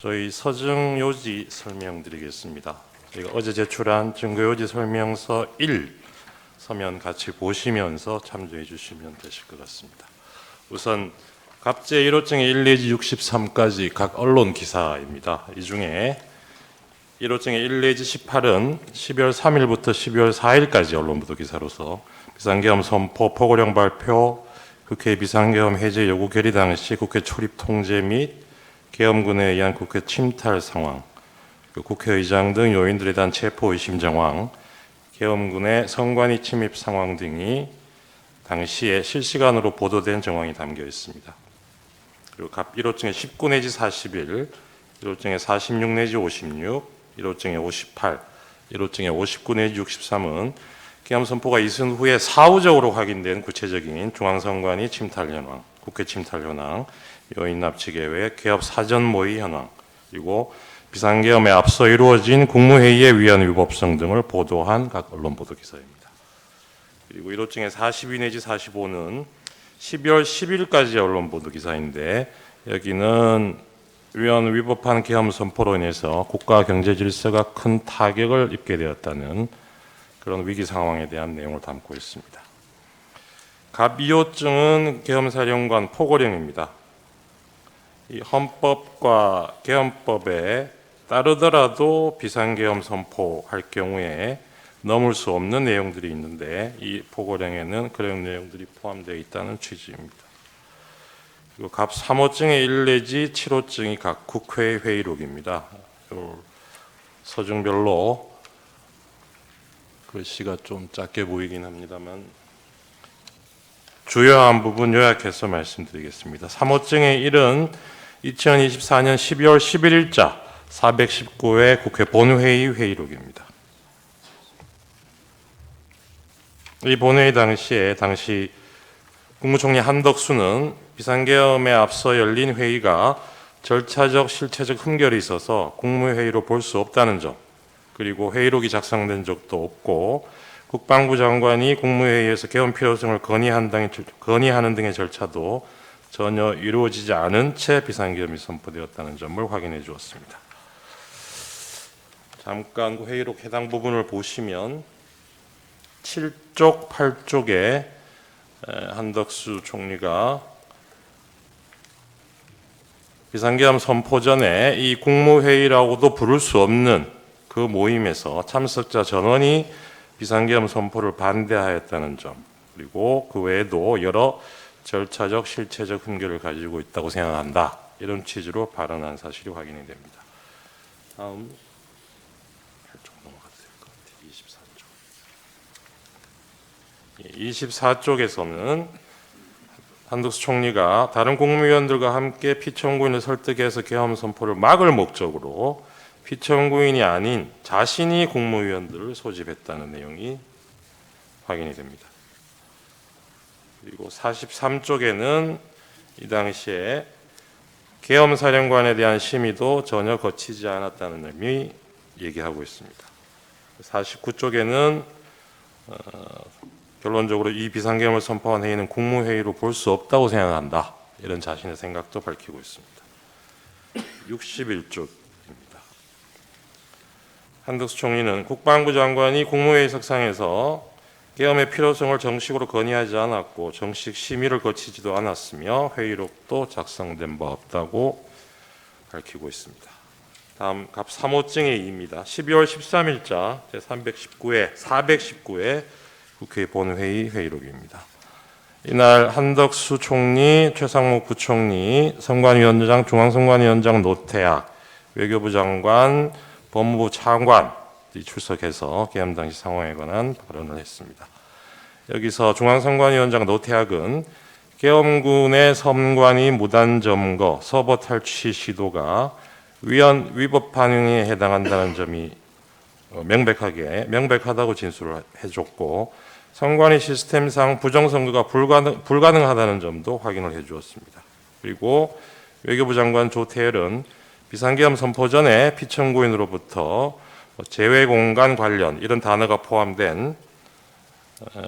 저희 서증 요지 설명드리겠습니다. 저희가 어제 제출한 증거 요지 설명서 1 서면 같이 보시면서 참조해 주시면 되실 것 같습니다. 우선 갑제 1호증의 1 내지 63까지 각 언론 기사입니다. 이 중에 1호증의 1 내지 18은 12월 3일부터 12월 4일까지 언론 보도 기사로서 비상계엄 선포, 포고령 발표, 국회 비상계엄 해제 요구 결의 당시 국회 출입 통제 및 계엄군에 의한 국회 침탈 상황, 국회의장 등 요인들에 대한 체포 의심 정황, 계엄군의 선관위 침입 상황 등이 당시에 실시간으로 보도된 정황이 담겨 있습니다. 그리고 갑 1호증의 19 내지 41, 1호증의 46 내지 56, 1호증의 58, 1호증의 59 내지 63은 계엄 선포가 있은 후에 사후적으로 확인된 구체적인 중앙선관위 침탈 현황, 국회 침탈 현황, 요인 납치 계획, 개업 사전 모의 현황, 그리고 비상계엄에 앞서 이루어진 국무회의의 위헌 위법성 등을 보도한 각 언론 보도 기사입니다. 그리고 1호증의 42 내지 45는 12월 10일까지 언론 보도 기사인데 여기는 위헌 위법한 계엄 선포로 인해서 국가 경제 질서가 큰 타격을 입게 되었다는 그런 위기 상황에 대한 내용을 담고 있습니다. 갑 2호증은 계엄사령관 포고령입니다. 이 헌법과 계엄법에 따르더라도 비상계엄 선포할 경우에 넘을 수 없는 내용들이 있는데 이 포고령에는 그런 내용들이 포함되어 있다는 취지입니다. 그리고 갑 3호증의 1 내지 7호증이 각 국회 회의록입니다. 서증별로 글씨가 좀 작게 보이긴 합니다만 주요한 부분 요약해서 말씀드리겠습니다. 3호증의 1은 2024년 12월 11일자 419회 국회 본회의 회의록입니다. 이 본회의 당시 국무총리 한덕수는 비상계엄에 앞서 열린 회의가 절차적 실체적 흠결이 있어서 국무회의로 볼 수 없다는 점, 그리고 회의록이 작성된 적도 없고 국방부 장관이 국무회의에서 계엄 필요성을 건의하는 등의 절차도 전혀 이루어지지 않은 채 비상계엄이 선포되었다는 점을 확인해 주었습니다. 잠깐 그 회의록 해당 부분을 보시면 7쪽, 8쪽에 한덕수 총리가 비상계엄 선포 전에 이 국무회의라고도 부를 수 없는 그 모임에서 참석자 전원이 비상계엄 선포를 반대하였다는 점, 그리고 그 외에도 여러 절차적 실체적 흠결을 가지고 있다고 생각한다, 이런 취지로 발언한 사실이 확인이 됩니다. 다음 8쪽 넘어가도 될 것 같아요. 24쪽에서는 한덕수 총리가 다른 국무위원들과 함께 피청구인을 설득해서 계엄 선포를 막을 목적으로 피청구인이 아닌 자신이 국무위원들을 소집했다는 내용이 확인이 됩니다. 그리고 43쪽에는 이 당시에 계엄사령관에 대한 심의도 전혀 거치지 않았다는 의미 얘기하고 있습니다. 49쪽에는 결론적으로 이 비상계엄을 선포한 회의는 국무회의로 볼 수 없다고 생각한다, 이런 자신의 생각도 밝히고 있습니다. 61쪽입니다. 한덕수 총리는 국방부 장관이 국무회의 석상에서 계엄의 필요성을 정식으로 건의하지 않았고 정식 심의를 거치지도 않았으며 회의록도 작성된 바 없다고 밝히고 있습니다. 다음 갑 3호증의 2입니다. 12월 13일자 제319회 419회 국회 본회의 회의록입니다. 이날 한덕수 총리, 최상목 부총리, 선관위원장, 중앙선관위원장 노태악, 외교부 장관, 법무부 차관이 출석해서 계엄 당시 상황에 관한 발언을 했습니다. 여기서 중앙선관위원장 노태악은 계엄군의 선관위 무단 점거, 서버 탈취 시도가 위헌 위법 반응에 해당한다는 점이 명백하다고 진술을 해줬고, 선관위 시스템상 부정선거가 불가능하다는 점도 확인을 해주었습니다. 그리고 외교부 장관 조태열은 비상계엄 선포 전에 피청구인으로부터 재외공간 관련 이런 단어가 포함된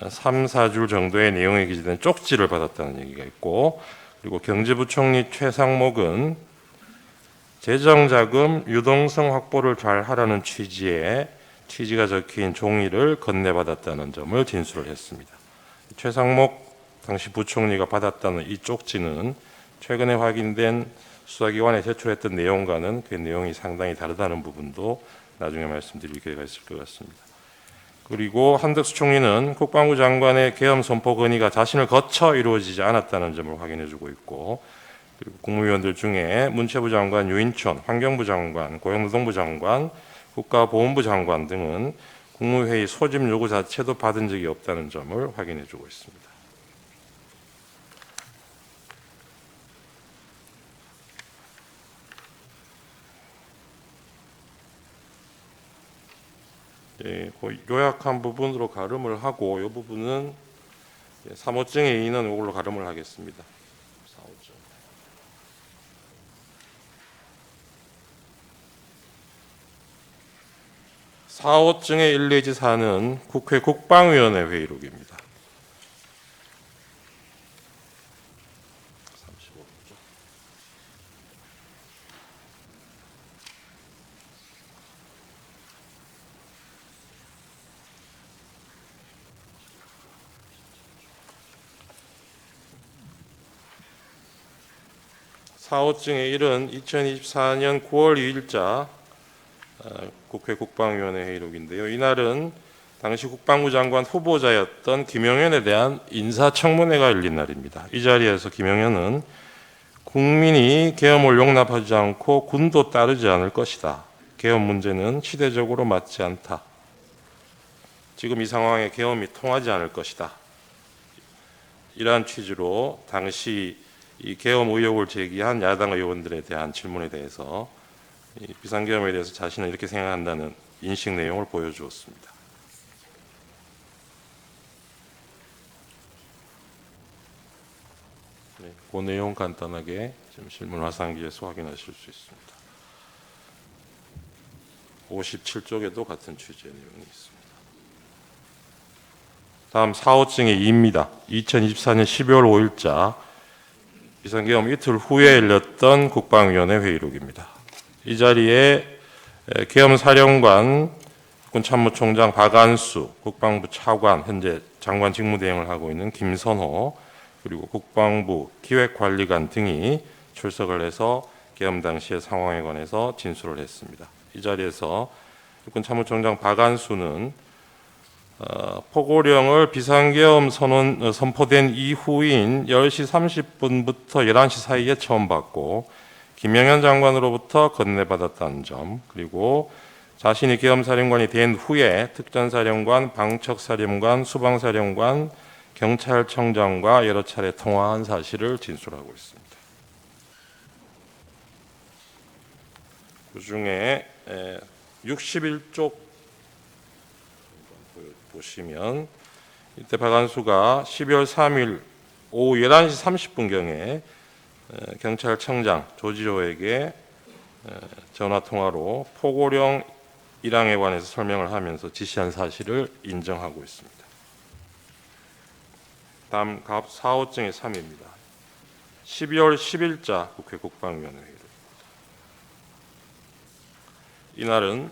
3, 4줄 정도의 내용이 기재된 쪽지를 받았다는 얘기가 있고, 그리고 경제부총리 최상목은 재정자금 유동성 확보를 잘 하라는 취지가 적힌 종이를 건네받았다는 점을 진술을 했습니다. 최상목 당시 부총리가 받았다는 이 쪽지는 최근에 확인된 수사기관에 제출했던 내용과는 그 내용이 상당히 다르다는 부분도 나중에 말씀드릴 기회가 있을 것 같습니다. 그리고 한덕수 총리는 국방부 장관의 계엄 선포 건의가 자신을 거쳐 이루어지지 않았다는 점을 확인해주고 있고, 그리고 국무위원들 중에 문체부 장관 유인촌, 환경부 장관, 고용노동부 장관, 국가보훈부 장관 등은 국무회의 소집 요구 자체도 받은 적이 없다는 점을 확인해주고 있습니다. 그 요약한 부분으로 가름을 하고, 이 부분은 사무증의 인은 이걸로 가름을 하겠습니다. 사호증의 1 내지 4는 국회 국방위원회 회의록입니다. 35죠. 사호증의 1은 2024년 9월 2일자 국회 국방위원회 회의록인데요. 이날은 당시 국방부 장관 후보자였던 김영현에 대한 인사청문회가 열린 날입니다. 이 자리에서 김영현은 국민이 계엄을 용납하지 않고 군도 따르지 않을 것이다. 계엄 문제는 시대적으로 맞지 않다. 지금 이 상황에 계엄이 통하지 않을 것이다. 이러한 취지로 당시 이 계엄 의혹을 제기한 야당 의원들에 대한 질문에 대해서 비상계엄에 대해서 자신은 이렇게 생각한다는 인식 내용을 보여주었습니다. 그 내용 간단하게 지금 실문 화상기에서 확인하실 수 있습니다. 57쪽에도 같은 취지의 내용이 있습니다. 다음 사호증의 2입니다. 2024년 12월 5일자 비상계엄 이틀 후에 열렸던 국방위원회 회의록입니다. 이 자리에 계엄사령관, 군참모총장 박안수, 국방부 차관, 현재 장관 직무대행을 하고 있는 김선호, 그리고 국방부 기획관리관 등이 출석을 해서 계엄 당시의 상황에 관해서 진술을 했습니다. 이 자리에서 국군참모총장 박안수는 포고령을 비상계엄 선포된 이후인 10시 30분부터 11시 사이에 처음 받고 김영현 장관으로부터 건네받았다는 점, 그리고 자신이 계엄사령관이 된 후에 특전사령관, 방척사령관, 수방사령관, 경찰청장과 여러 차례 통화한 사실을 진술하고 있습니다. 그중에 61쪽 보시면 이때 박안수가 12월 3일 오후 11시 30분경에 경찰청장 조지호에게 전화통화로 포고령 1항에 관해서 설명을 하면서 지시한 사실을 인정하고 있습니다. 다음 갑 4호증의 3입니다. 12월 10일자 국회 국방위원회 회의록입니다. 이날은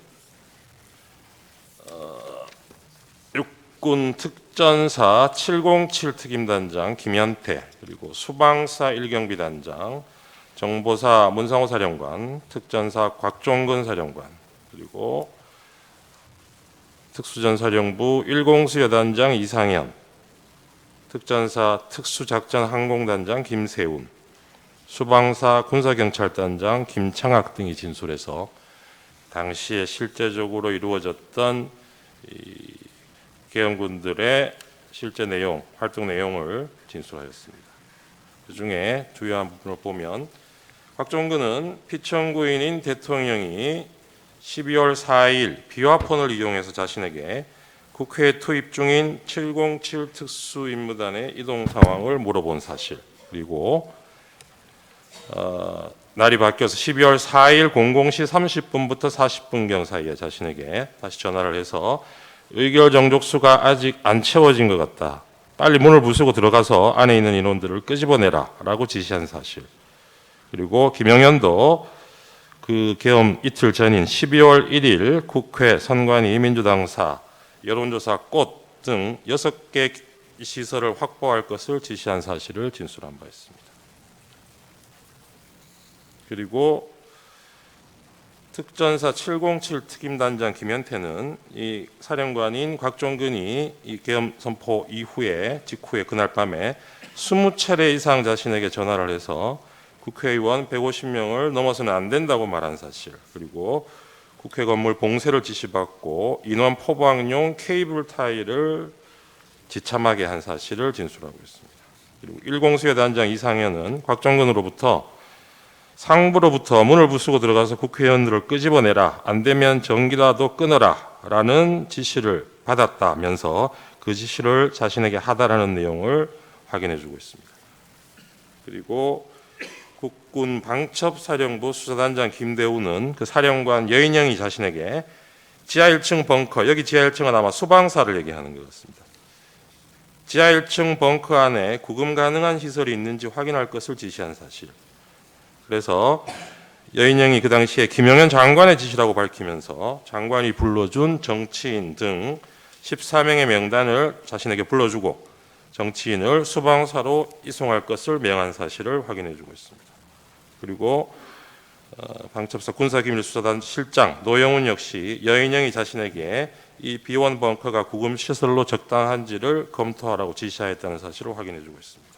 육군 특전사 707 특임단장 김현태, 그리고 수방사 1경비단장, 정보사 문상호 사령관, 특전사 곽종근 사령관, 그리고 특수전사령부 1공수 여단장 이상현, 특전사 특수작전항공단장 김세운, 수방사 군사경찰단장 김창학 등이 진술해서 당시에 실제적으로 이루어졌던 계엄군들의 실제 내용, 활동 내용을 진술하였습니다. 그중에 주요한 부분을 보면 곽종근은 피청구인인 대통령이 12월 4일 비화폰을 이용해서 자신에게 국회에 투입 중인 707 특수임무단의 이동 상황을 물어본 사실, 그리고 날이 바뀌어서 12월 4일 00시 30분부터 40분경 사이에 자신에게 다시 전화를 해서 의결 정족수가 아직 안 채워진 것 같다. 빨리 문을 부수고 들어가서 안에 있는 인원들을 끄집어내라 라고 지시한 사실. 그리고 김영현도 그 계엄 이틀 전인 12월 1일 국회 선관위 민주당사 여론조사 꽃 등 6개 시설을 확보할 것을 지시한 사실을 진술한 바 있습니다. 그리고 특전사 707 특임단장 김현태는 이 사령관인 곽종근이 이 계엄 선포 직후에 그날 밤에 20차례 이상 자신에게 전화를 해서 국회의원 150명을 넘어서는 안 된다고 말한 사실, 그리고 국회 건물 봉쇄를 지시받고 인원 포방용 케이블 타이를 지참하게 한 사실을 진술하고 있습니다. 그리고 1공수의 단장 이상현은 곽종근으로부터 상부로부터 문을 부수고 들어가서 국회의원들을 끄집어내라, 안 되면 전기라도 끊어라 라는 지시를 받았다면서 그 지시를 자신에게 하다라는 내용을 확인해주고 있습니다. 그리고 국군 방첩사령부 수사단장 김대우는 그 사령관 여인영이 자신에게 지하 1층 벙커, 여기 지하 1층은 아마 소방사를 얘기하는 것 같습니다. 지하 1층 벙커 안에 구금 가능한 시설이 있는지 확인할 것을 지시한 사실. 그래서 여인영이 그 당시에 김영현 장관의 지시라고 밝히면서 장관이 불러준 정치인 등 14명의 명단을 자신에게 불러주고 정치인을 수방사로 이송할 것을 명한 사실을 확인해주고 있습니다. 그리고 방첩사 군사기밀수사단 실장 노영훈 역시 여인영이 자신에게 이 비원 벙커가 구금시설로 적당한지를 검토하라고 지시하였다는 사실을 확인해주고 있습니다.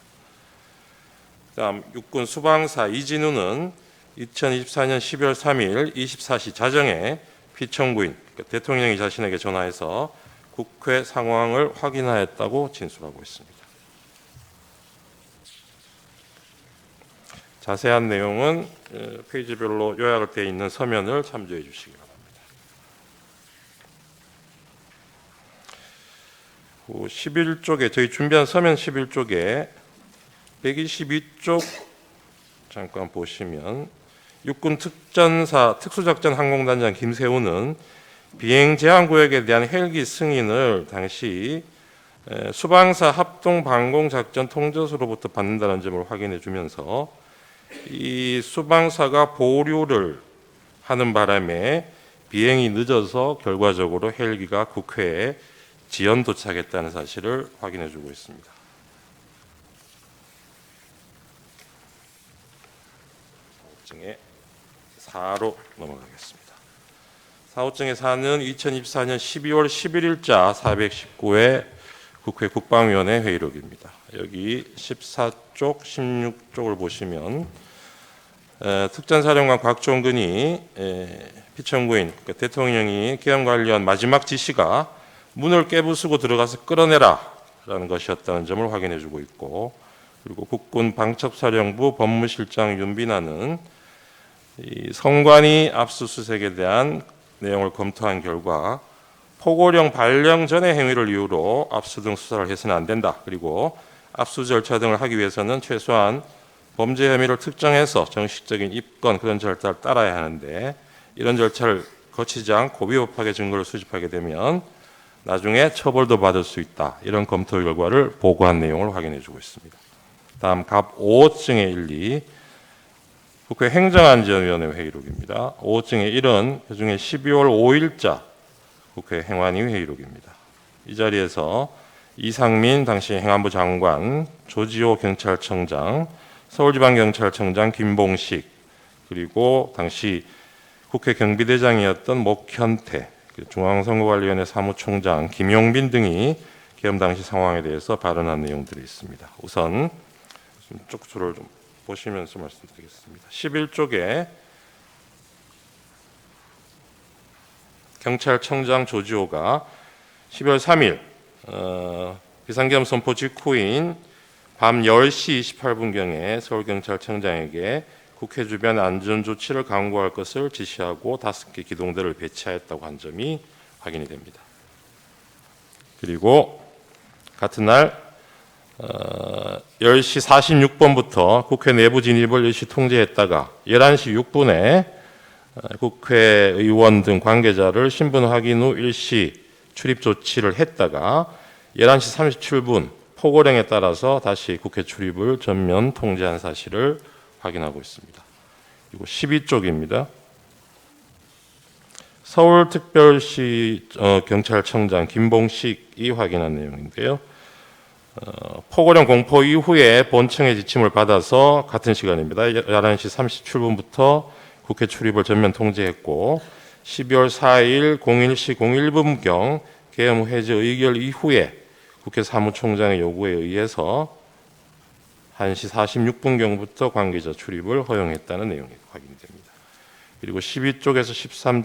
다음 육군 수방사 이진우는 2024년 12월 3일 24시 자정에 피청구인, 그러니까 대통령이 자신에게 전화해서 국회 상황을 확인하였다고 진술하고 있습니다. 자세한 내용은 페이지별로 요약을 되어 있는 서면을 참조해 주시기 바랍니다. 11쪽에 저희 준비한 서면 11쪽에 122쪽 잠깐 보시면 육군 특전사 특수작전 항공단장 김세우는 비행 제한 구역에 대한 헬기 승인을 당시 수방사 합동 방공 작전 통제소로부터 받는다는 점을 확인해 주면서 이 수방사가 보류를 하는 바람에 비행이 늦어서 결과적으로 헬기가 국회에 지연 도착했다는 사실을 확인해 주고 있습니다. 4로 넘어가겠습니다. 4호증의 4는 2024년 12월 11일자 419회 국회 국방위원회 회의록입니다. 여기 14쪽, 16쪽을 보시면 특전사령관 곽종근이 피청구인, 그러니까 대통령이 계엄 관련 마지막 지시가 문을 깨부수고 들어가서 끌어내라 라는 것이었다는 점을 확인해 주고 있고, 그리고 국군 방첩사령부 법무실장 윤빈아는 이 선관위 압수수색에 대한 내용을 검토한 결과 포고령 발령 전의 행위를 이유로 압수 등 수사를 해서는 안 된다. 그리고 압수 절차 등을 하기 위해서는 최소한 범죄 혐의를 특정해서 정식적인 입건 그런 절차를 따라야 하는데 이런 절차를 거치지 않고 위법하게 증거를 수집하게 되면 나중에 처벌도 받을 수 있다. 이런 검토 결과를 보고한 내용을 확인해 주고 있습니다. 다음 갑 5호증의 1, 2 국회 행정안전위원회 회의록입니다. 5호증의 1은 그중에 12월 5일자 국회 행안위 회의록입니다. 이 자리에서 이상민 당시 행안부 장관, 조지호 경찰청장, 서울지방경찰청장 김봉식, 그리고 당시 국회 경비대장이었던 목현태, 중앙선거관리위원회 사무총장 김용빈 등이 계엄 당시 상황에 대해서 발언한 내용들이 있습니다. 우선 쪽수를 좀 보시면서 말씀드리겠습니다. 11쪽에 경찰청장 조지호가 12월 3일 비상계엄 선포 직후인 밤 10시 28분경에 서울경찰청장에게 국회 주변 안전조치를 강구할 것을 지시하고 5개 기동대를 배치하였다고 한 점이 확인이 됩니다. 그리고 같은 날 10시 46분부터 국회 내부 진입을 일시 통제했다가 11시 6분에 국회의원 등 관계자를 신분 확인 후 일시 출입 조치를 했다가 11시 37분 포고령에 따라서 다시 국회 출입을 전면 통제한 사실을 확인하고 있습니다. 그리고 12쪽입니다. 서울특별시 경찰청장 김봉식이 확인한 내용인데요. 포고령 공포 이후에 본청의 지침을 받아서 같은 시간입니다. 11시 37분부터 국회 출입을 전면 통제했고 12월 4일 01시 01분경 계엄 해제 의결 이후에 국회 사무총장의 요구에 의해서 1시 46분경부터 관계자 출입을 허용했다는 내용이 확인됩니다. 그리고 12쪽에서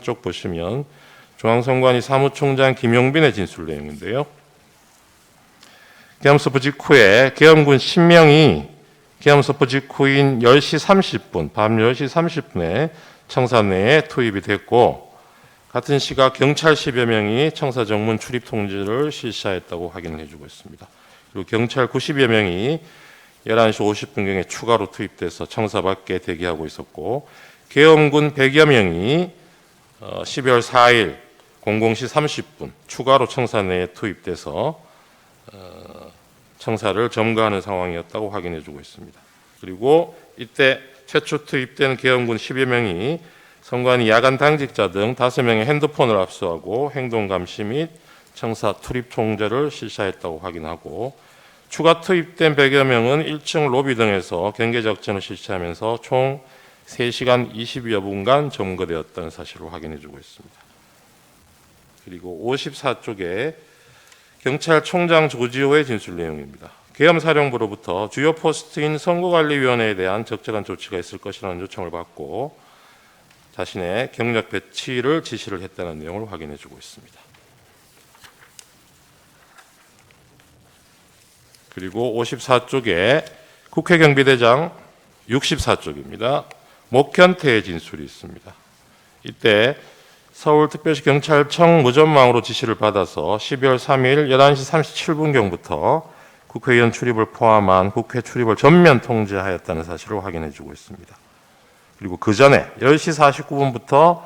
13쪽 보시면 중앙선관위 사무총장 김용빈의 진술 내용인데요. 계엄 선포 직후에 계엄군 10명이 계엄 선포 직후인 10시 30분, 밤 10시 30분에 청사 내에 투입이 됐고 같은 시각 경찰 10여 명이 청사 정문 출입 통제를 실시했다고 확인을 해주고 있습니다. 그리고 경찰 90여 명이 11시 50분경에 추가로 투입돼서 청사 밖에 대기하고 있었고 계엄군 100여 명이 12월 4일 00시 30분 추가로 청사 내에 투입돼서 청사를 점거하는 상황이었다고 확인해주고 있습니다. 그리고 이때 최초 투입된 계엄군 10여 명이 선관위 야간 당직자 등 5명의 핸드폰을 압수하고 행동 감시 및 청사 출입 통제를 실시했다고 확인하고 추가 투입된 100여 명은 1층 로비 등에서 경계 작전을 실시하면서 총 3시간 20여 분간 점거되었다는 사실을 확인해주고 있습니다. 그리고 54쪽에 경찰총장 조지호의 진술 내용입니다. 계엄사령부로부터 주요 포스트인 선거관리위원회에 대한 적절한 조치가 있을 것이라는 요청을 받고 자신의 경력 배치를 지시를 했다는 내용을 확인해주고 있습니다. 그리고 54쪽에 국회경비대장 64쪽입니다. 목현태의 진술이 있습니다. 이때 서울특별시 경찰청 무전망으로 지시를 받아서 12월 3일 11시 37분경부터 국회의원 출입을 포함한 국회 출입을 전면 통제하였다는 사실을 확인해주고 있습니다. 그리고 그 전에 10시 49분부터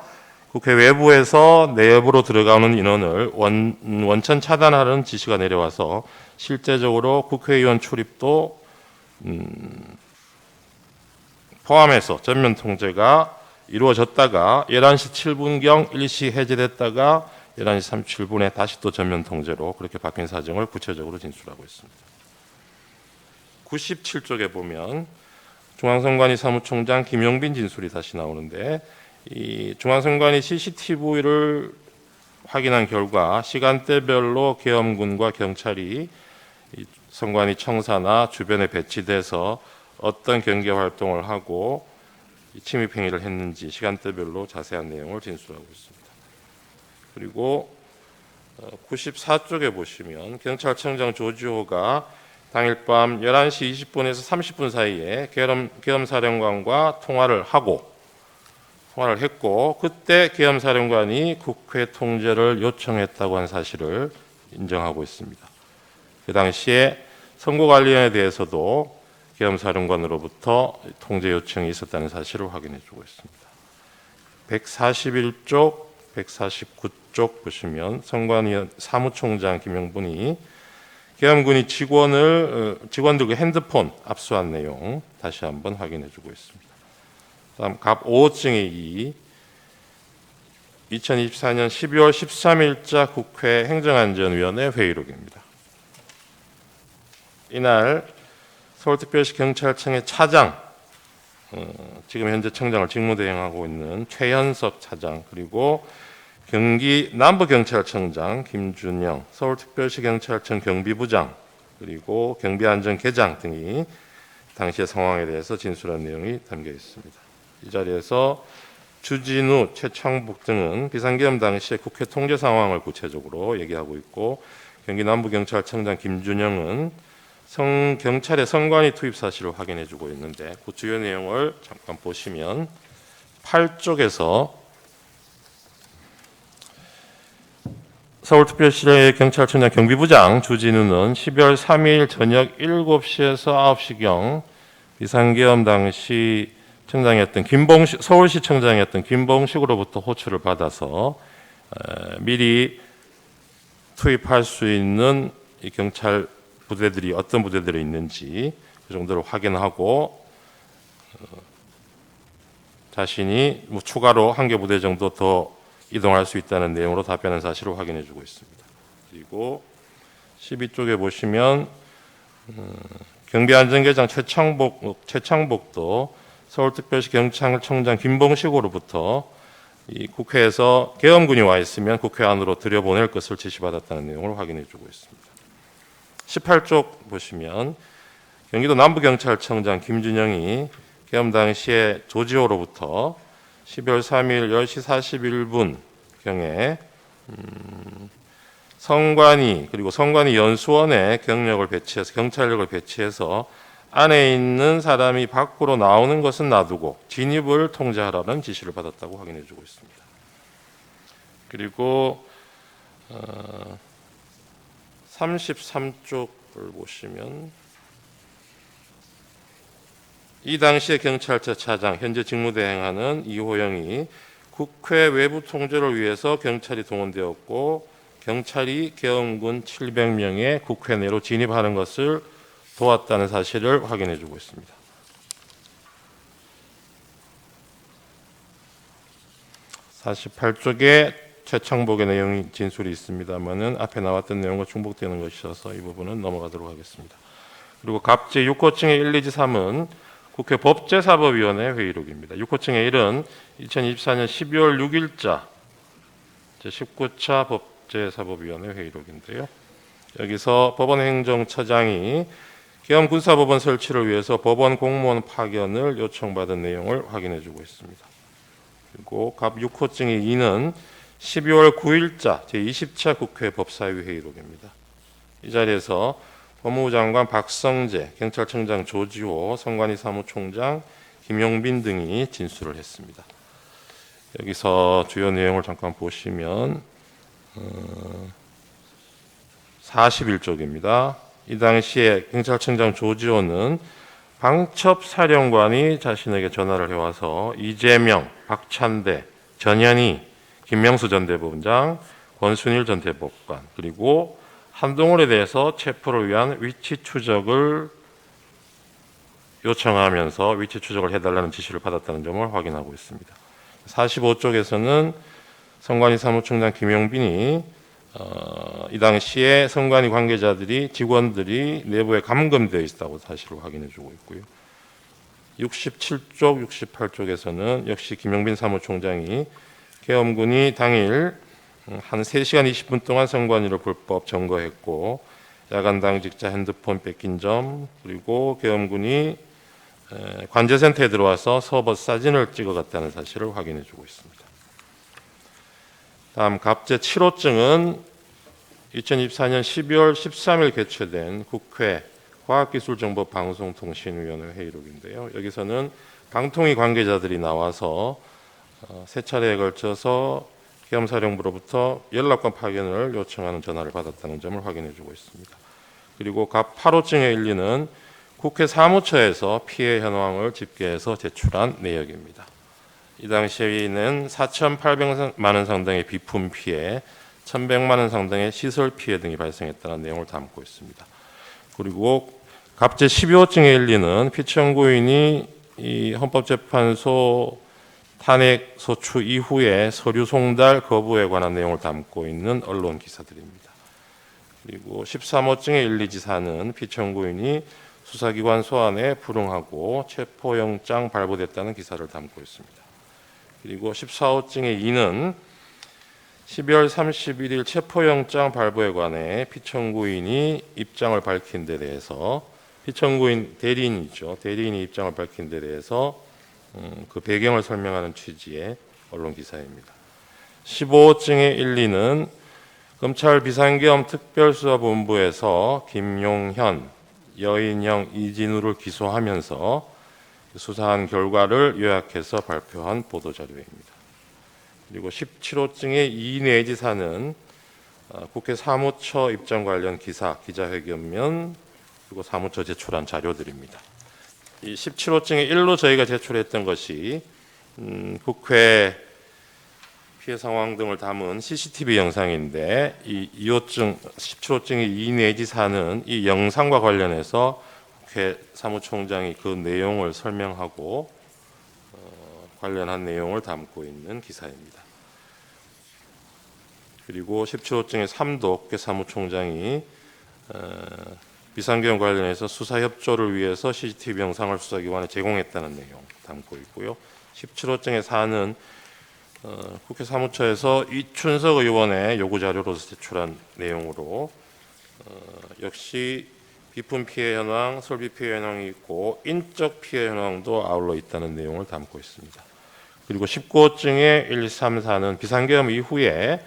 국회 외부에서 내부로 들어가는 인원을 원천 차단하는 지시가 내려와서 실제적으로 국회의원 출입도 포함해서 전면 통제가 이루어졌다가 11시 7분경 일시 해제됐다가 11시 37분에 다시 또 전면 통제로 그렇게 바뀐 사정을 구체적으로 진술하고 있습니다. 97쪽에 보면 중앙선관위 사무총장 김용빈 진술이 다시 나오는데 이 중앙선관위 CCTV를 확인한 결과 시간대별로 계엄군과 경찰이 선관위 청사나 주변에 배치돼서 어떤 경계 활동을 하고 침입 행위를 했는지 시간대별로 자세한 내용을 진술하고 있습니다. 그리고 94쪽에 보시면 경찰청장 조지호가 당일 밤 11시 20분에서 30분 사이에 계엄사령관과 통화를 했고 그때 계엄사령관이 국회 통제를 요청했다고 한 사실을 인정하고 있습니다. 그 당시에 선거관리위원회에 대해서도 계엄사령관으로부터 통제 요청이 있었다는 사실을 확인해주고 있습니다. 141쪽, 149쪽 보시면 선관위 사무총장 김용분이 계엄군이 직원들과 핸드폰 압수한 내용 다시 한번 확인해주고 있습니다. 다음 갑 5호증의 2024년 12월 13일자 국회 행정안전위원회 회의록입니다. 이날 서울특별시 경찰청의 차장, 지금 현재 청장을 직무대행하고 있는 최현석 차장, 그리고 경기 남부경찰청장 김준영, 서울특별시 경찰청 경비부장, 그리고 경비안전계장 등이 당시의 상황에 대해서 진술한 내용이 담겨 있습니다. 이 자리에서 주진우, 최창북 등은 비상계엄 당시의 국회 통제 상황을 구체적으로 얘기하고 있고 경기 남부경찰청장 김준영은 경찰의 선관위 투입 사실을 확인해주고 있는데 그 주요 내용을 잠깐 보시면 8쪽에서 서울특별시 경찰청장 경비부장 주진우는 12월 3일 저녁 7시에서 9시경 비상계엄 당시 청장이었던 서울시 청장이었던 김봉식으로부터 호출을 받아서 미리 투입할 수 있는 이 경찰 부대들이 어떤 부대들이 있는지 그 정도로 확인하고 자신이 추가로 한 개 부대 정도 더 이동할 수 있다는 내용으로 답변한 사실을 확인해 주고 있습니다. 그리고 12쪽에 보시면 경비안전계장 최창복도 서울특별시 경찰청장 김봉식으로부터 이 국회에서 계엄군이 와 있으면 국회 안으로 들여보낼 것을 지시받았다는 내용을 확인해 주고 있습니다. 18쪽 보시면 경기도 남부경찰청장 김준영이 계엄 당시에 조지호로부터 12월 3일 10시 41분경에 성관이 그리고 성관이 연수원에 경찰력을 배치해서 안에 있는 사람이 밖으로 나오는 것은 놔두고 진입을 통제하라는 지시를 받았다고 확인해 주고 있습니다. 그리고 33쪽을 보시면 이 당시에 경찰차 차장 현재 직무대행하는 이호영이 국회 외부 통제를 위해서 경찰이 동원되었고 경찰이 계엄군 700명의 국회 내로 진입하는 것을 도왔다는 사실을 확인해 주고 있습니다. 48쪽에 최창복의 내용이 진술이 있습니다만은 앞에 나왔던 내용과 중복되는 것이어서 이 부분은 넘어가도록 하겠습니다. 그리고 갑제 6호증의 1, 2지 3은 국회 법제사법위원회 회의록입니다. 6호증의 1은 2024년 12월 6일자 제19차 법제사법위원회 회의록인데요. 여기서 법원행정처장이 계엄군사법원 설치를 위해서 법원 공무원 파견을 요청받은 내용을 확인해 주고 있습니다. 그리고 갑 6호증의 2는 12월 9일자 제20차 국회 법사위 회의록입니다. 이 자리에서 법무부 장관 박성재, 경찰청장 조지호, 선관위 사무총장 김용빈 등이 진술을 했습니다. 여기서 주요 내용을 잠깐 보시면 41쪽입니다. 이 당시에 경찰청장 조지호는 방첩사령관이 자신에게 전화를 해와서 이재명, 박찬대, 전현희, 김명수 전 대법원장, 권순일 전 대법관 그리고 한동훈에 대해서 체포를 위한 위치 추적을 요청하면서 위치 추적을 해달라는 지시를 받았다는 점을 확인하고 있습니다. 45쪽에서는 선관위 사무총장 김용빈이 이 당시에 선관위 관계자들이 직원들이 내부에 감금되어 있다고 사실을 확인해 주고 있고요. 67쪽, 68쪽에서는 역시 김용빈 사무총장이 계엄군이 당일 한 3시간 20분 동안 선관위를 불법 점거했고 야간 당직자 핸드폰 뺏긴 점 그리고 계엄군이 관제센터에 들어와서 서버 사진을 찍어갔다는 사실을 확인해 주고 있습니다. 다음 갑제 7호증은 2024년 12월 13일 개최된 국회 과학기술정보방송통신위원회 회의록인데요. 여기서는 방통위 관계자들이 나와서 세 차례에 걸쳐서 계엄사령부로부터 연락관 파견을 요청하는 전화를 받았다는 점을 확인해 주고 있습니다. 그리고 갑 8호증의 1리는 국회 사무처에서 피해 현황을 집계해서 제출한 내역입니다. 이 당시에는 4,800만 원 상당의 비품 피해, 1,100만 원 상당의 시설 피해 등이 발생했다는 내용을 담고 있습니다. 그리고 갑제 12호증의 1리는 피청구인이 이 헌법재판소 탄핵 소추 이후에 서류 송달 거부에 관한 내용을 담고 있는 언론 기사들입니다. 그리고 13호증의 1, 2지 4는 피청구인이 수사기관 소환에 불응하고 체포영장 발부됐다는 기사를 담고 있습니다. 그리고 14호증의 2는 12월 31일 체포영장 발부에 관해 피청구인이 입장을 밝힌 데 대해서 피청구인 대리인이죠. 대리인이 입장을 밝힌 데 대해서 그 배경을 설명하는 취지의 언론 기사입니다. 15호증의 1, 2는 검찰 비상계엄 특별수사본부에서 김용현, 여인형, 이진우를 기소하면서 수사한 결과를 요약해서 발표한 보도자료입니다. 그리고 17호증의 2 내지 4는 국회 사무처 입장 관련 기사, 기자회견면 그리고 사무처 제출한 자료들입니다. 이 17호증의 1로 저희가 제출했던 것이 국회 피해 상황 등을 담은 CCTV 영상인데 이 17호증의 2 내지 4는 이 영상과 관련해서 국회 사무총장이 그 내용을 설명하고 관련한 내용을 담고 있는 기사입니다. 그리고 17호증의 3도 국회 사무총장이 비상계엄 관련해서 수사 협조를 위해서 CCTV 영상을 수사기관에 제공했다는 내용 담고 있고요. 17호증의 4는 국회 사무처에서 이춘석 의원의 요구 자료로서 제출한 내용으로 역시 비품 피해 현황, 설비 피해 현황이 있고 인적 피해 현황도 아울러 있다는 내용을 담고 있습니다. 그리고 19호증의 1, 2, 3, 4는 비상계엄 이후에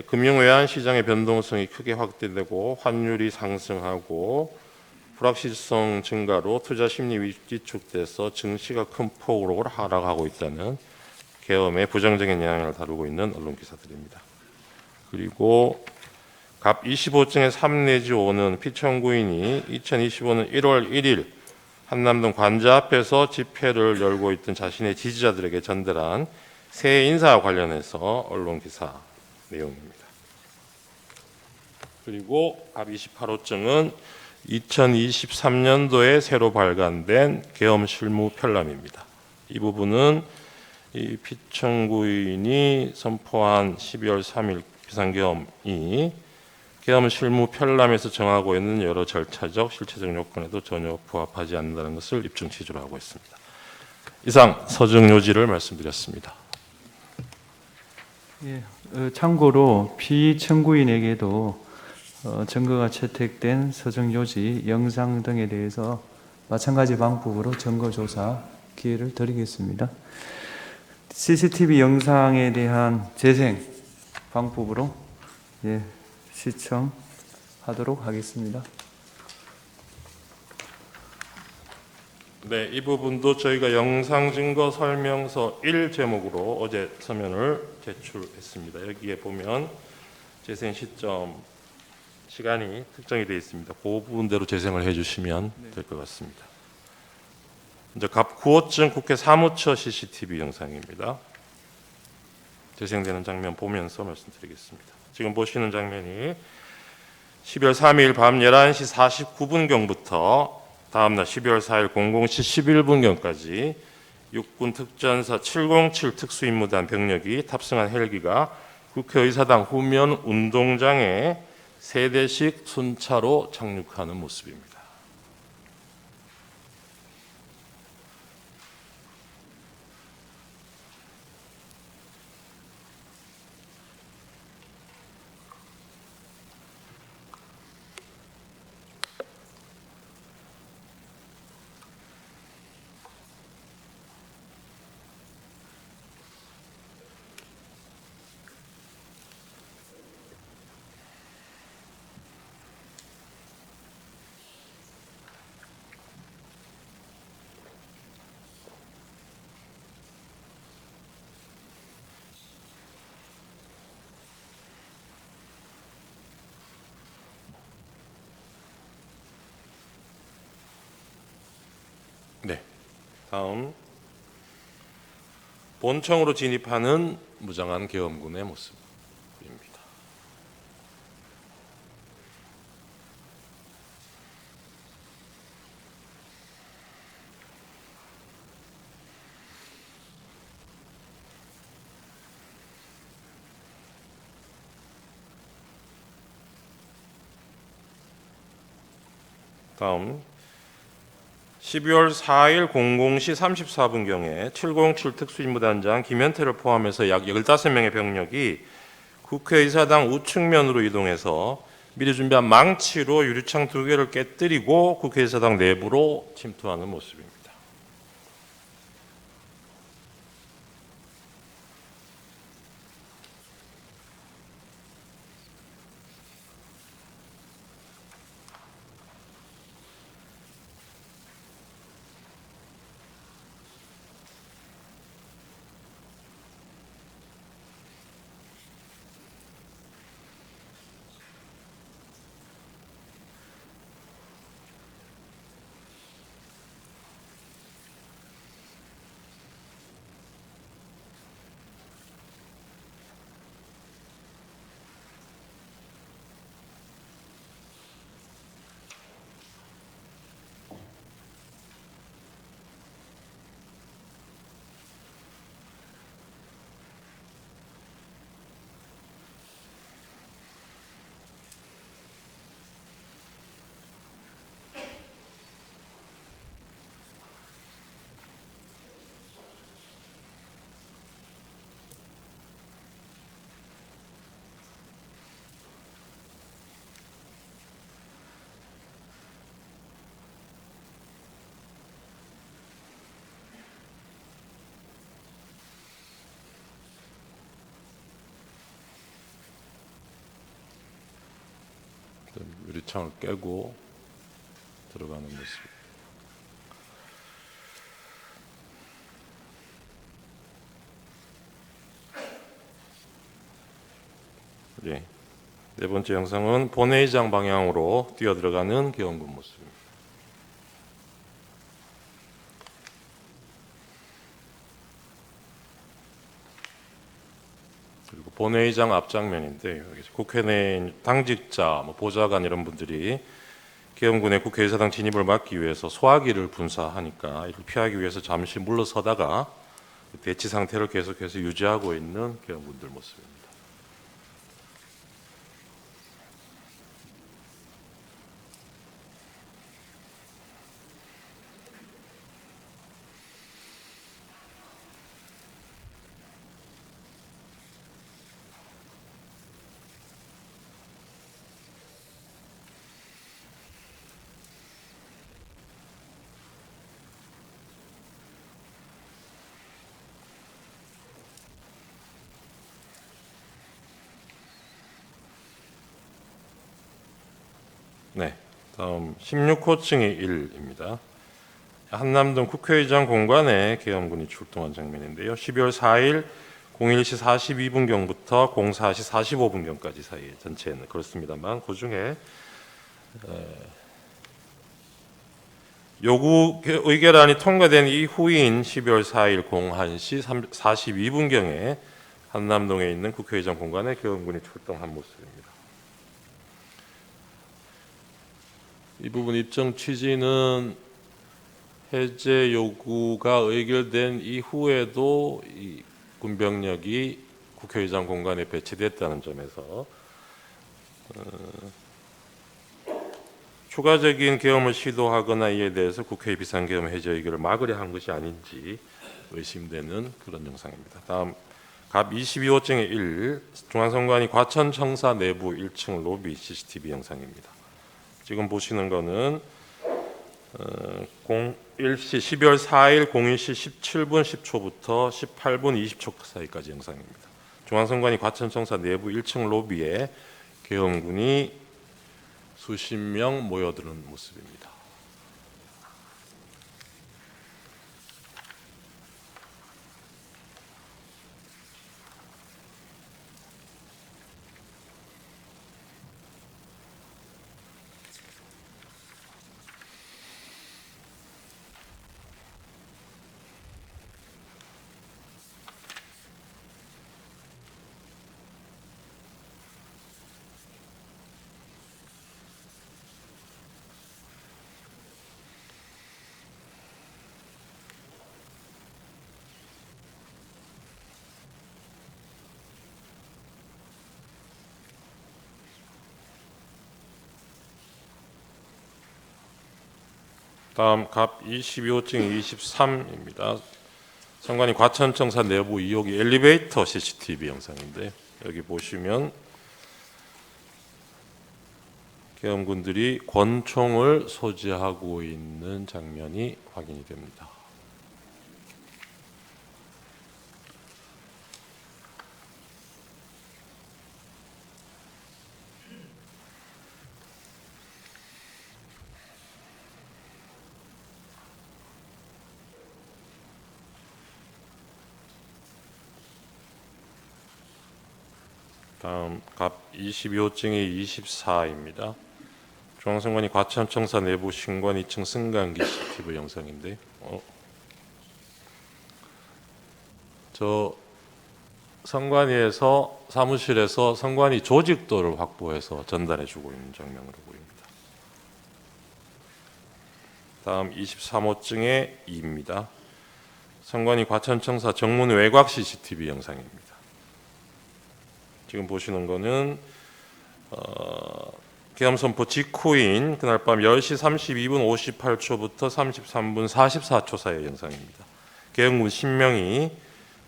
금융외환 시장의 변동성이 크게 확대되고 환율이 상승하고 불확실성 증가로 투자 심리 위축돼서 증시가 큰 폭으로 하락하고 있다는 계엄의 부정적인 영향을 다루고 있는 언론 기사들입니다. 그리고 갑 25증의 3 내지 5는 피청구인이 2025년 1월 1일 한남동 관자 앞에서 집회를 열고 있던 자신의 지지자들에게 전달한 새 인사와 관련해서 언론 기사 내용입니다. 그리고 갑 28호증은 2023년도에 새로 발간된 계엄 실무 편람입니다. 이 부분은 이 피청구인이 선포한 12월 3일 비상계엄이 계엄 실무 편람에서 정하고 있는 여러 절차적, 실체적 요건에도 전혀 부합하지 않는다는 것을 입증 취지로 하고 있습니다. 이상 서증 요지를 말씀드렸습니다. 예, 참고로 피청구인에게도 증거가 채택된 서정 요지, 영상 등에 대해서 마찬가지 방법으로 증거 조사 기회를 드리겠습니다. CCTV 영상에 대한 재생 방법으로 시청하도록 하겠습니다. 네, 이 부분도 저희가 영상 증거 설명서 1 제목으로 어제 서면을 제출했습니다. 여기에 보면 재생 시점 시간이 특정이 되어 있습니다. 그 부분대로 재생을 해주시면 될 것 같습니다. 이제 갑 9호증 국회 사무처 CCTV 영상입니다. 재생되는 장면 보면서 말씀드리겠습니다. 지금 보시는 장면이 12월 3일 밤 11시 49분경부터 다음날 12월 4일 00시 11분경까지 육군 특전사 707 특수임무단 병력이 탑승한 헬기가 국회의사당 후면 운동장에 3대씩 순차로 착륙하는 모습입니다. 네, 다음 본청으로 진입하는 무장한 계엄군의 모습입니다. 다음 12월 4일 00시 34분경에 707 특수임무단장 김현태를 포함해서 약 15명의 병력이 국회의사당 우측면으로 이동해서 미리 준비한 망치로 유리창 2개를 깨뜨리고 국회의사당 내부로 침투하는 모습입니다. 유리창을 깨고 들어가는 모습. 예. 네 번째 영상은 본회의장 방향으로 뛰어 들어가는 계엄군 모습입니다. 그리고 본회의장 앞장면인데 여기 국회 내 당직자, 보좌관 이런 분들이 계엄군의 국회의사당 진입을 막기 위해서 소화기를 분사하니까 이를 피하기 위해서 잠시 물러서다가 대치 상태를 계속해서 유지하고 있는 계엄군들 모습입니다. 네, 다음 16호증의 1입니다. 한남동 국회의장 공간에 계엄군이 출동한 장면인데요. 12월 4일 01시 42분경부터 04시 45분경까지 사이에 전체는 그렇습니다만 그 중에 요구 의결안이 통과된 이후인 12월 4일 01시 42분경에 한남동에 있는 국회의장 공간에 계엄군이 출동한 모습입니다. 이 부분 입정 취지는 해제 요구가 의결된 이후에도 이 군병력이 국회의장 공간에 배치됐다는 점에서 추가적인 계엄을 시도하거나 이에 대해서 국회 비상계엄 해제 의결을 막으려 한 것이 아닌지 의심되는 그런 영상입니다. 다음 갑 22호증의 1 중앙선관위 과천청사 내부 1층 로비 CCTV 영상입니다. 지금 보시는 거는 12월 4일 01시 17분 10초부터 18분 20초 사이까지 영상입니다. 중앙선관위 과천청사 내부 1층 로비에 계엄군이 수십 명 모여드는 모습입니다. 다음 갑 22호증 23입니다. 선관위 과천청사 내부 2호기 엘리베이터 CCTV 영상인데 여기 보시면 계엄군들이 권총을 소지하고 있는 장면이 확인이 됩니다. 다음 갑 22호증이 24입니다. 중앙선관위 과천청사 내부 신관 2층 승강기 CCTV 영상인데 저 선관위에서 사무실에서 선관위 조직도를 확보해서 전달해주고 있는 장면으로 보입니다. 다음 23호증의 2입니다. 선관위 과천청사 정문 외곽 CCTV 영상입니다. 지금 보시는 거는 계엄 선포 직후인 그날 밤 10시 32분 58초부터 33분 44초 사이의 영상입니다. 계엄군 10명이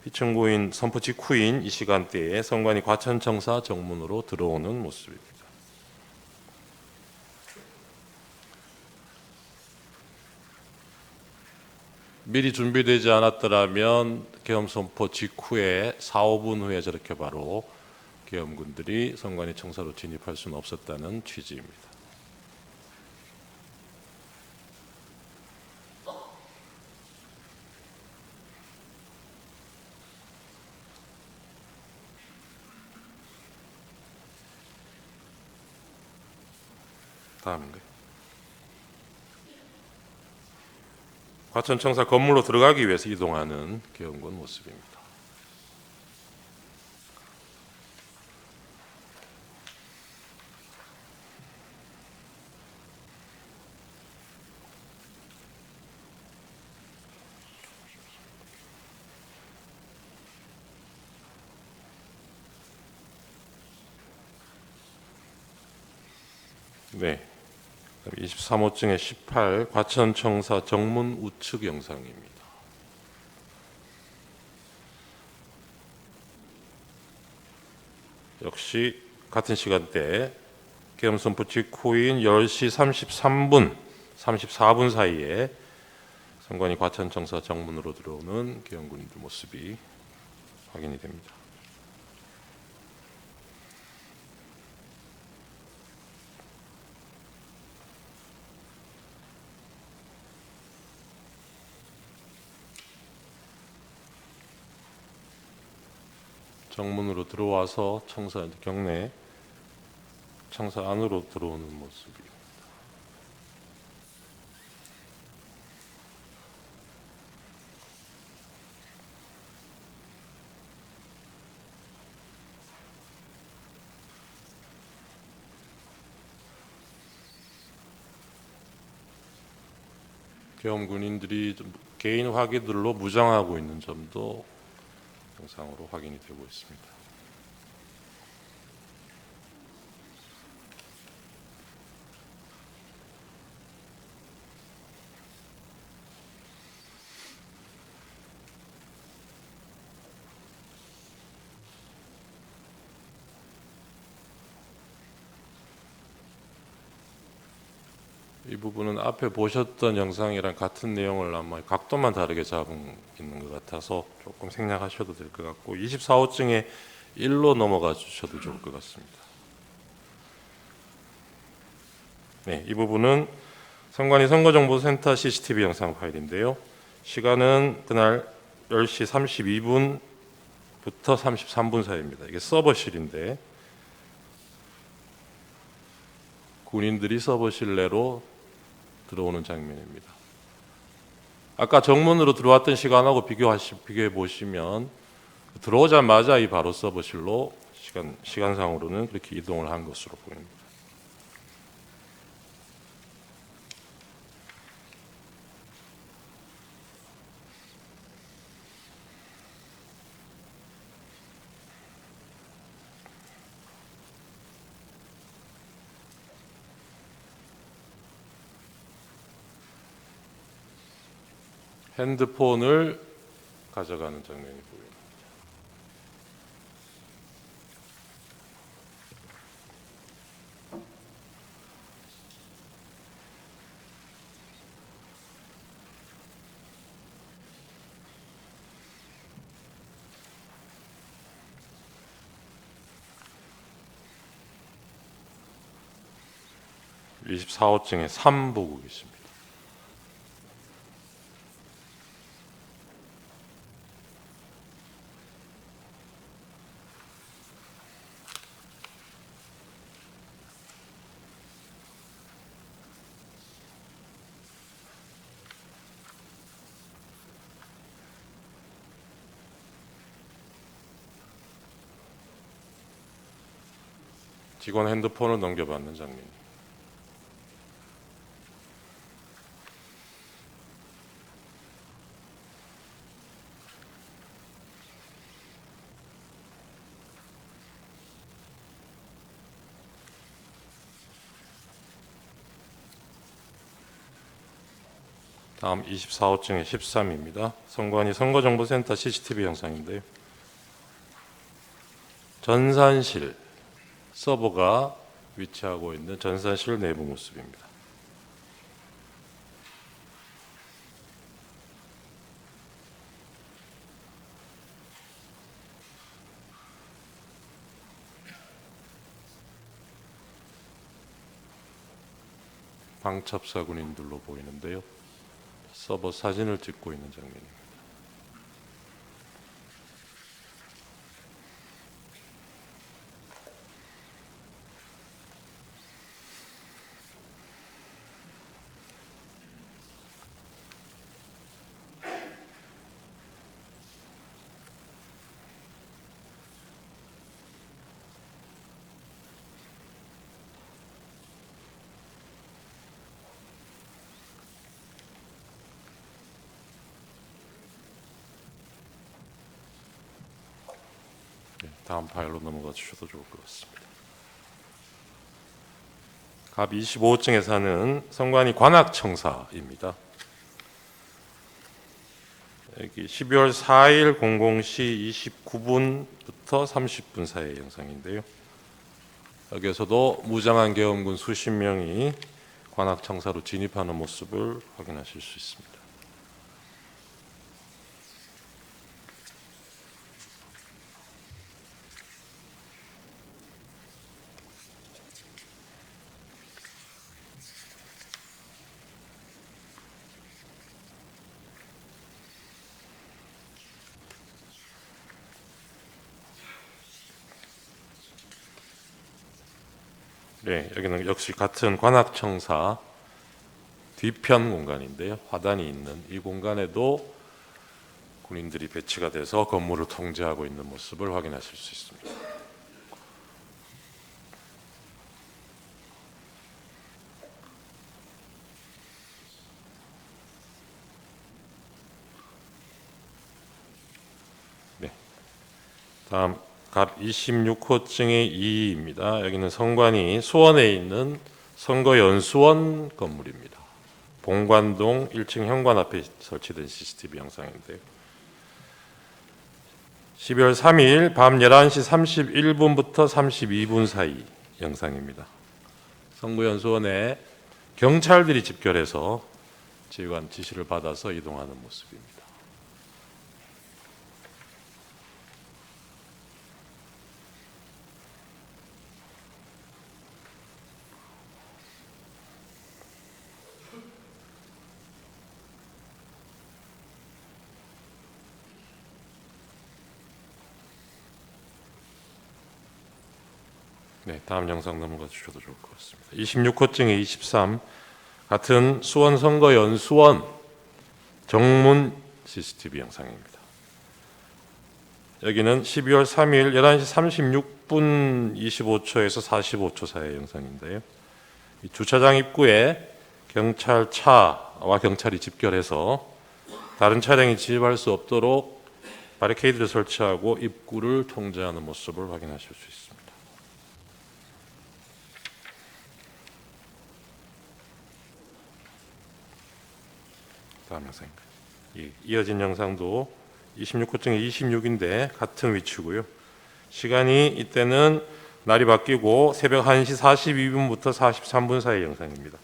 피청구인 선포 직후인 이 시간대에 선관위 과천청사 정문으로 들어오는 모습입니다. 미리 준비되지 않았더라면 계엄 선포 직후에 4, 5분 후에 저렇게 바로 계엄군들이 선관위 청사로 진입할 수는 없었다는 취지입니다. 다음인가요? 과천청사 건물로 들어가기 위해서 이동하는 계엄군 모습입니다. 네, 23호증의 18 과천청사 정문 우측 영상입니다. 역시 같은 시간대 계엄 선포 직후인 10시 33분, 34분 사이에 선관위 과천청사 정문으로 들어오는 계엄군들 모습이 확인이 됩니다. 정문으로 들어와서 청사 경내 청사 안으로 들어오는 모습입니다. 계엄 군인들이 개인 화기들로 무장하고 있는 점도 영상으로 확인이 되고 있습니다. 이 부분은 앞에 보셨던 영상이랑 같은 내용을 아마 각도만 다르게 잡은 있는 것 같아서 조금 생략하셔도 될 것 같고 24호증에 1로 넘어가 주셔도 좋을 것 같습니다. 네, 이 부분은 선관위 선거정보센터 CCTV 영상 파일인데요. 시간은 그날 10시 32분부터 33분 사이입니다. 이게 서버실인데 군인들이 서버실 내로 들어오는 장면입니다. 아까 정문으로 들어왔던 시간하고 비교해 보시면 들어오자마자 이 바로 서버실로 시간상으로는 그렇게 이동을 한 것으로 보입니다. 핸드폰을 가져가는 장면이 보입니다. (24호증에) 3 보고 계십니다. 직원 핸드폰을 넘겨받는 장면입니다. 다음 24호증의 13입니다. 선관위 선거정보센터 CCTV 영상인데요. 전산실 서버가 위치하고 있는 전산실 내부 모습입니다. 방첩사 군인들로 보이는데요. 서버 사진을 찍고 있는 장면입니다. 다음 파일로 넘어가 주셔도 좋을 것 같습니다. 갑 25층에 사는 성관이 관악청사입니다. 여기 12월 4일 00시 29분부터 30분 사이의 영상인데요. 여기에서도 무장한 계엄군 수십 명이 관악청사로 진입하는 모습을 확인하실 수 있습니다. 네, 여기는 역시 같은 관악청사 뒤편 공간인데요. 화단이 있는 이 공간에도 군인들이 배치가 돼서 건물을 통제하고 있는 모습을 확인하실 수 있습니다. 네, 다음 갑 26호증의 2입니다. 여기는 성관이 수원에 있는 선거연수원 건물입니다. 본관동 1층 현관 앞에 설치된 CCTV 영상인데요. 12월 3일 밤 11시 31분부터 32분 사이 영상입니다. 선거연수원에 경찰들이 집결해서 지휘관 지시를 받아서 이동하는 모습입니다. 네, 다음 영상 넘어가 주셔도 좋을 것 같습니다. 26호증의 23 같은 수원 선거연수원 정문 CCTV 영상입니다. 여기는 12월 3일 11시 36분 25초에서 45초 사이의 영상인데요. 이 주차장 입구에 경찰차와 경찰이 집결해서 다른 차량이 진입할 수 없도록 바리케이드를 설치하고 입구를 통제하는 모습을 확인하실 수 있습니다. 다음 영상입니다. 이어진 영상도 26호증의 26인데 같은 위치고요. 시간이 이때는 날이 바뀌고 새벽 1시 42분부터 43분 사이의 영상입니다.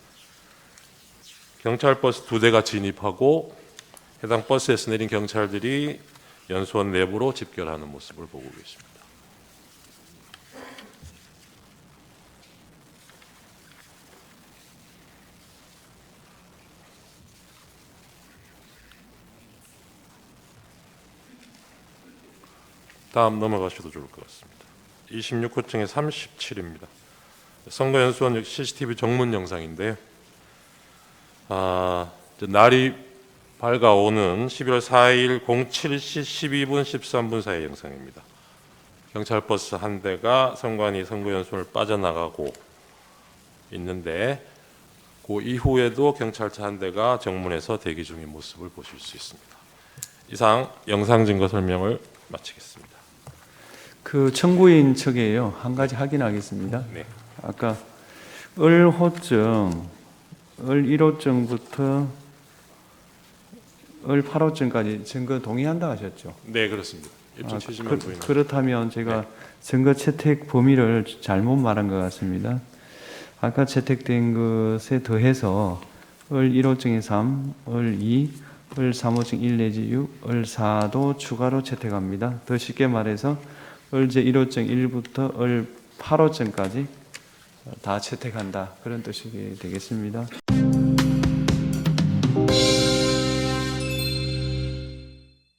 경찰 버스 2대가 진입하고 해당 버스에서 내린 경찰들이 연수원 내부로 집결하는 모습을 보고 계십니다. 다음 넘어가셔도 좋을 것 같습니다. 26호증의 37입니다. 선거연수원 CCTV 정문 영상인데요. 날이 밝아오는 11월 4일 07시 12분 13분 사이의 영상입니다. 경찰버스 한 대가 선관위 선거연수원을 빠져나가고 있는데 그 이후에도 경찰차 한 대가 정문에서 대기 중인 모습을 보실 수 있습니다. 이상 영상 증거 설명을 마치겠습니다. 그 청구인 측에요. 한 가지 확인하겠습니다. 네. 아까 을호증, 을1호증부터 을8호증까지 증거 동의한다 하셨죠? 네, 그렇습니다. 입증 취지만 보이는. 그렇다면 제가 네. 증거 채택 범위를 잘못 말한 것 같습니다. 아까 채택된 것에 더해서 을1호증의 3, 을2, 을3호증 1 내지 6, 을4도 추가로 채택합니다. 더 쉽게 말해서 을제 1호증 1부터 을8호증까지 다 채택한다 그런 뜻이 되겠습니다.